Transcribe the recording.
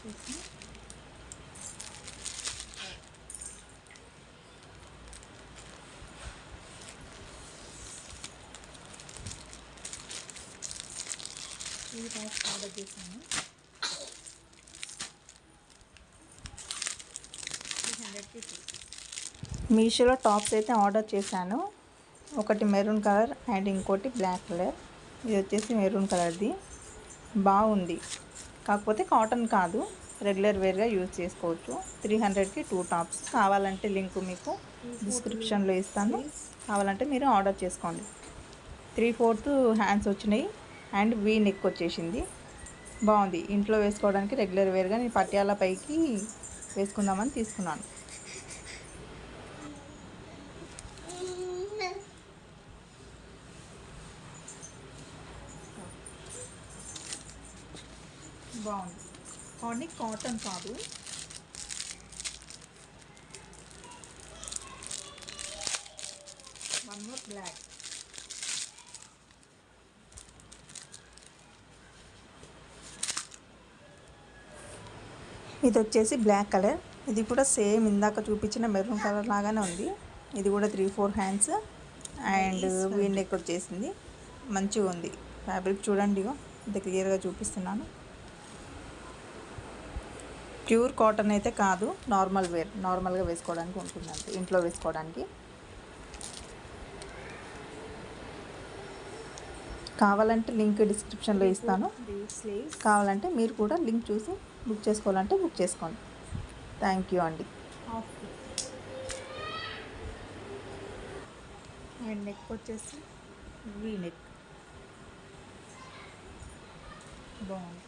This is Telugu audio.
వచ్చేసి ఈ టాప్స్ ఆర్డర్ చేశాను. 300కి 2. మీషోలో టాప్స్ అయితే ఆర్డర్ చేశాను. ఒకటి మెరూన్ కలర్ అండ్ ఇంకోటి బ్లాక్ కలర్. ఇది వచ్చేసి మెరూన్ కలర్ది. బాగుంది, కాకపోతే కాటన్ కాదు, రెగ్యులర్ వేర్గా యూజ్ చేసుకోవచ్చు. 300కి 2 టాప్స్. కావాలంటే లింక్ మీకు డిస్క్రిప్షన్లో ఇస్తాను, కావాలంటే మీరు ఆర్డర్ చేసుకోండి. 3/4 హ్యాండ్స్ వచ్చినాయి అండ్ వీ నెక్ వచ్చేసింది. బాగుంది, ఇంట్లో వేసుకోవడానికి రెగ్యులర్ వేర్గా నేను పట్యాల పైకి వేసుకుందామని తీసుకున్నాను. బాగుంది, కానీ కాటన్ కాదు. One more black. ఇది వచ్చేసి బ్లాక్ కలర్. ఇది కూడా సేమ్ ఇందాక చూపించిన మెరూన్ కలర్ లాగానే ఉంది. ఇది కూడా 3/4 హ్యాండ్స్ అండ్ వీ నెక్ వచ్చేసింది. మంచిగా ఉంది ఫ్యాబ్రిక్, చూడండి ఇది క్లియర్గా చూపిస్తున్నాను. ప్యూర్ కాటన్ అయితే కాదు, నార్మల్ వేర్, నార్మల్గా వేసుకోవడానికి ఉంటుంది అంతే, ఇంట్లో వేసుకోవడానికి. కావాలంటే లింక్ డిస్క్రిప్షన్లో ఇస్తాను, కావాలంటే మీరు కూడా లింక్ చూసి బుక్ చేసుకోవాలంటే బుక్ చేసుకోండి. థ్యాంక్ యూ అండి. అండ్ నెక్ వచ్చేసి వీ నెక్ బాగుంది.